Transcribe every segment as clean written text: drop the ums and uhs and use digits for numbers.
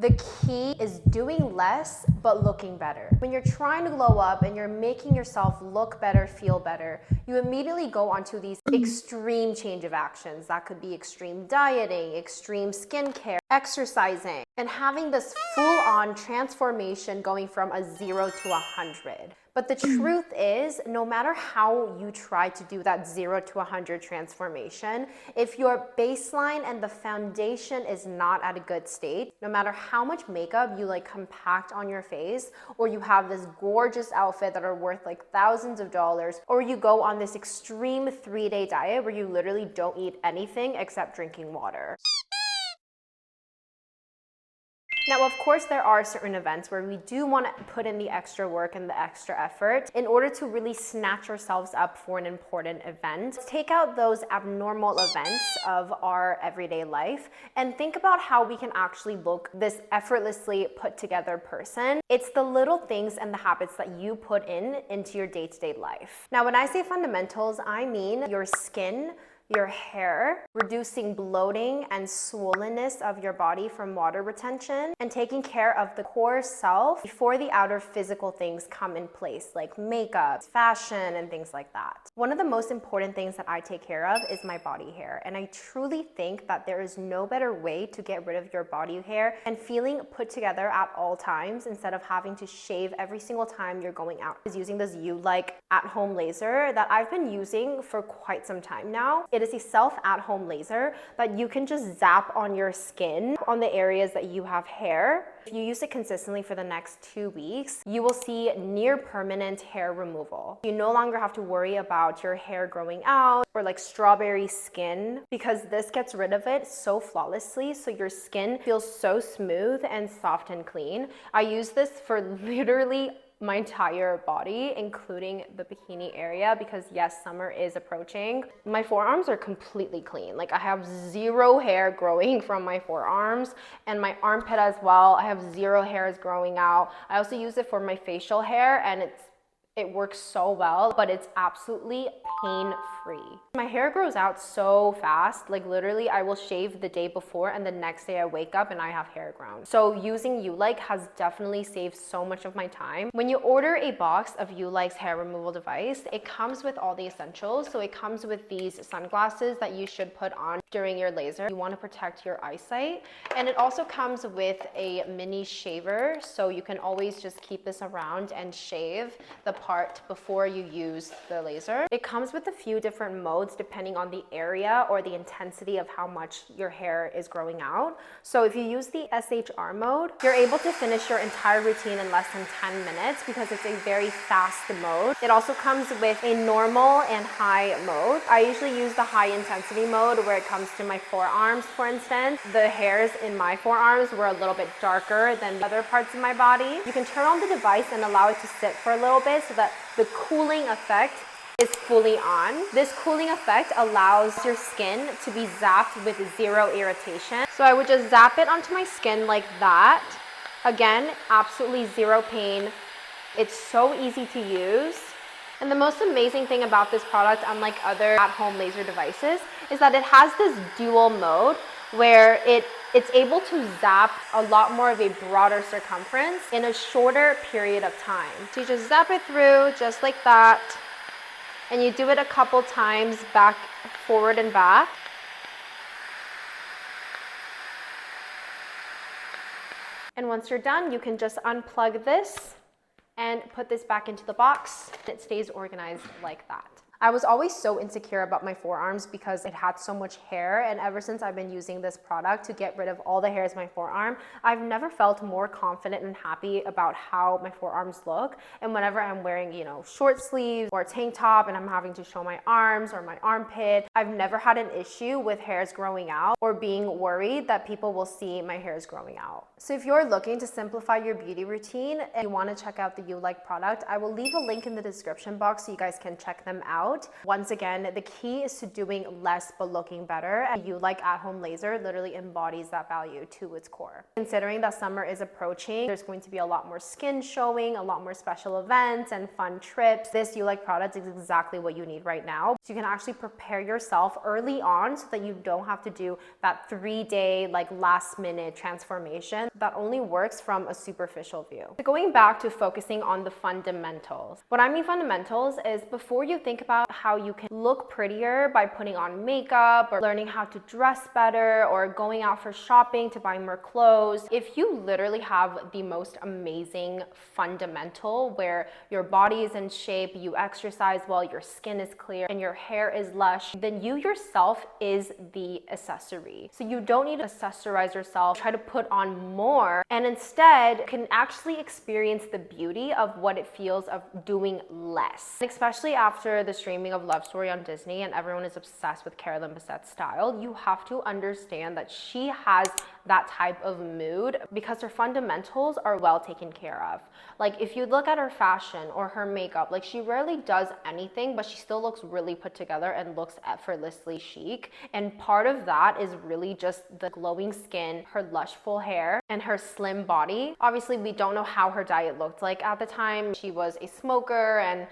The key is doing less, but looking better. When you're trying to glow up and you're making yourself look better, feel better, you immediately go onto these extreme change of actions. That could be extreme dieting, extreme skincare, exercising, and having this full-on transformation going from a 0 to 100. But the truth is, no matter how you try to do that 0 to 100 transformation, if your baseline and the foundation is not at a good state, no matter how much makeup you like compact on your face, or you have this gorgeous outfit that are worth like thousands of dollars, or you go on this extreme 3-day diet where you literally don't eat anything except drinking water. Now, of course, there are certain events where we do want to put in the extra work and the extra effort in order to really snatch ourselves up for an important event. Take out those abnormal events of our everyday life and think about how we can actually look this effortlessly put together person. It's the little things and the habits that you put into your day-to-day life. Now, when I say fundamentals, I mean your skin, your hair, reducing bloating and swollenness of your body from water retention, and taking care of the core self before the outer physical things come in place, like makeup, fashion, and things like that. One of the most important things that I take care of is my body hair, and I truly think that there is no better way to get rid of your body hair and feeling put together at all times instead of having to shave every single time you're going out. Is using this YouLike at-home laser that I've been using for quite some time now. It is a self-at-home laser that you can just zap on your skin on the areas that you have hair. If you use it consistently for the next 2 weeks, you will see near permanent hair removal. You no longer have to worry about your hair growing out or like strawberry skin, because this gets rid of it so flawlessly, so your skin feels so smooth and soft and clean. I use this for literally my entire body, including the bikini area, because yes, summer is approaching. My forearms are completely clean. Like I have zero hair growing from my forearms, and my armpit as well. I have 0 hairs growing out. I also use it for my facial hair, and it works so well, but it's absolutely pain-free. My hair grows out so fast, like literally I will shave the day before and the next day I wake up and I have hair grown. So using YouLike has definitely saved so much of my time. When you order a box of YouLike's hair removal device, it comes with all the essentials. So it comes with these sunglasses that you should put on during your laser. You want to protect your eyesight. And it also comes with a mini shaver, so you can always just keep this around and shave the part before you use the laser. It comes with a few different modes depending on the area or the intensity of how much your hair is growing out. So if you use the SHR mode, you're able to finish your entire routine in less than 10 minutes because it's a very fast mode. It also comes with a normal and high mode. I usually use the high intensity mode where it comes to my forearms, for instance. The hairs in my forearms were a little bit darker than other parts of my body. You can turn on the device and allow it to sit for a little bit so that the cooling effect is fully on. This cooling effect allows your skin to be zapped with 0 irritation. So I would just zap it onto my skin like that. Again, absolutely 0 pain. It's so easy to use. And the most amazing thing about this product, unlike other at-home laser devices, is that it has this dual mode where it's able to zap a lot more of a broader circumference in a shorter period of time. So you just zap it through just like that, and you do it a couple times back, forward and back. And once you're done, you can just unplug this and put this back into the box. It stays organized like that. I was always so insecure about my forearms because it had so much hair, and ever since I've been using this product to get rid of all the hairs in my forearm, I've never felt more confident and happy about how my forearms look. And whenever I'm wearing, short sleeves or a tank top and I'm having to show my arms or my armpit, I've never had an issue with hairs growing out or being worried that people will see my hairs growing out. So if you're looking to simplify your beauty routine and you want to check out the YouLike product, I will leave a link in the description box so you guys can check them out. out. Once again, the key is to doing less but looking better, and You Like at-home laser literally embodies that value to its core. Considering that summer is approaching, there's going to be a lot more skin showing, a lot more special events and fun trips. This You Like product is exactly what you need right now. So you can actually prepare yourself early on so that you don't have to do that 3-day like last minute transformation that only works from a superficial view. So going back to focusing on the fundamentals. What I mean fundamentals is before you think about how you can look prettier by putting on makeup or learning how to dress better or going out for shopping to buy more clothes, if you literally have the most amazing fundamental where your body is in shape, you exercise well, your skin is clear, and your hair is lush, then you yourself is the accessory. So you don't need to accessorize yourself, try to put on more, and instead can actually experience the beauty of what it feels of doing less. And especially after the streaming of Love Story on Disney and everyone is obsessed with Carolyn Bassett's style, you have to understand that she has that type of mood because her fundamentals are well taken care of. Like if you look at her fashion or her makeup, like she rarely does anything, but she still looks really put together and looks effortlessly chic. And part of that is really just the glowing skin, her lush full hair, and her slim body. Obviously, we don't know how her diet looked like at the time. She was a smoker and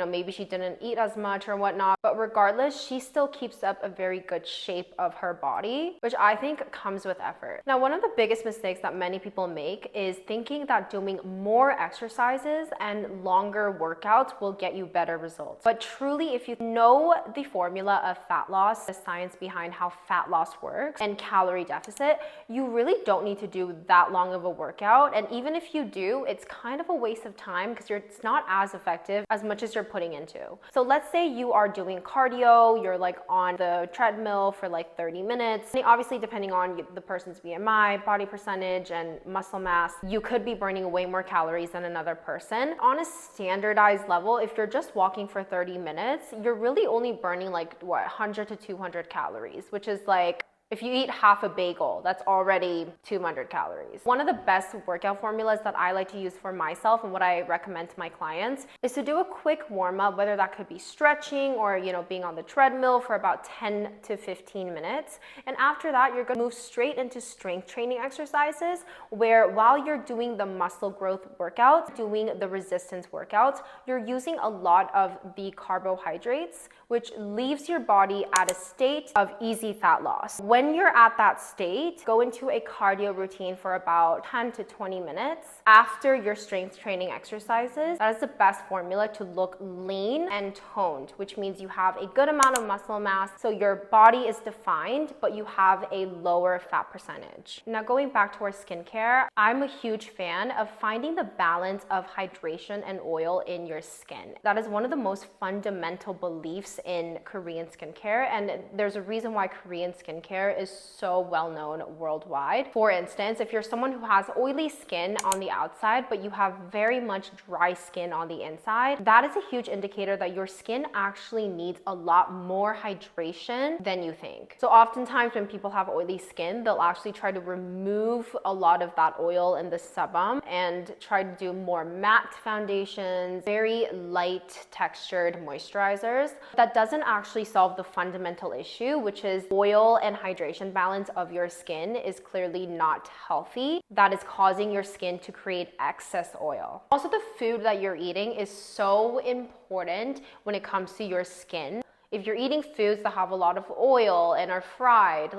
maybe she didn't eat as much or whatnot, but regardless, she still keeps up a very good shape of her body, which I think comes with effort. Now, one of the biggest mistakes that many people make is thinking that doing more exercises and longer workouts will get you better results. But truly, if you know the formula of fat loss, the science behind how fat loss works, and calorie deficit, you really don't need to do that long of a workout. And even if you do, it's kind of a waste of time because it's not as effective as much as you're putting into. So let's say you are doing cardio, you're like on the treadmill for like 30 minutes. And obviously, depending on the person's BMI, body percentage, and muscle mass, you could be burning way more calories than another person. On a standardized level, if you're just walking for 30 minutes, you're really only burning like 100 to 200 calories, which is like, if you eat half a bagel, that's already 200 calories. One of the best workout formulas that I like to use for myself and what I recommend to my clients is to do a quick warm up, whether that could be stretching or, being on the treadmill for about 10 to 15 minutes. And after that, you're gonna move straight into strength training exercises where while you're doing the muscle growth workouts, doing the resistance workouts, you're using a lot of the carbohydrates, which leaves your body at a state of easy fat loss. When you're at that state, go into a cardio routine for about 10 to 20 minutes after your strength training exercises. That is the best formula to look lean and toned, which means you have a good amount of muscle mass, so your body is defined, but you have a lower fat percentage. Now going back to our skincare, I'm a huge fan of finding the balance of hydration and oil in your skin. That is one of the most fundamental beliefs in Korean skincare, and there's a reason why Korean skincare is so well known worldwide. For instance, if you're someone who has oily skin on the outside, but you have very much dry skin on the inside, that is a huge indicator that your skin actually needs a lot more hydration than you think. So oftentimes when people have oily skin, they'll actually try to remove a lot of that oil in the sebum and try to do more matte foundations, very light textured moisturizers. That doesn't actually solve the fundamental issue, which is oil and hydration balance of your skin is clearly not healthy. That is causing your skin to create excess oil. Also, the food that you're eating is so important when it comes to your skin. If you're eating foods that have a lot of oil and are fried,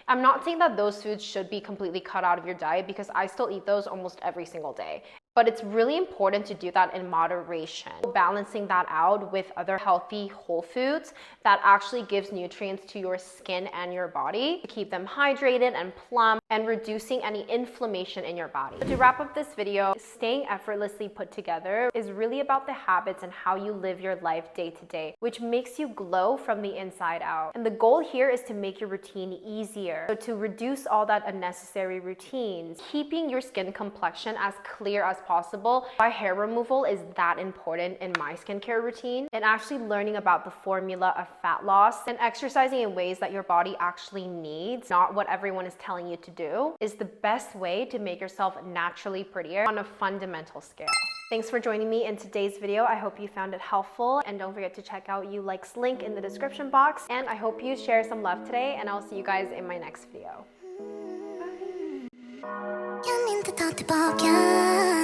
I'm not saying that those foods should be completely cut out of your diet because I still eat those almost every single day. But it's really important to do that in moderation, balancing that out with other healthy whole foods that actually gives nutrients to your skin and your body to keep them hydrated and plump and reducing any inflammation in your body. So to wrap up this video, staying effortlessly put together is really about the habits and how you live your life day to day, which makes you glow from the inside out. And the goal here is to make your routine easier. So to reduce all that unnecessary routines, keeping your skin complexion as clear as possible. Why hair removal is that important in my skincare routine, and actually learning about the formula of fat loss and exercising in ways that your body actually needs, not what everyone is telling you to do, is the best way to make yourself naturally prettier on a fundamental scale. Thanks for joining me in today's video. I hope you found it helpful, and don't forget to check out YouLike's link in the description box. And I hope you share some love today, and I'll see you guys in my next video. Bye.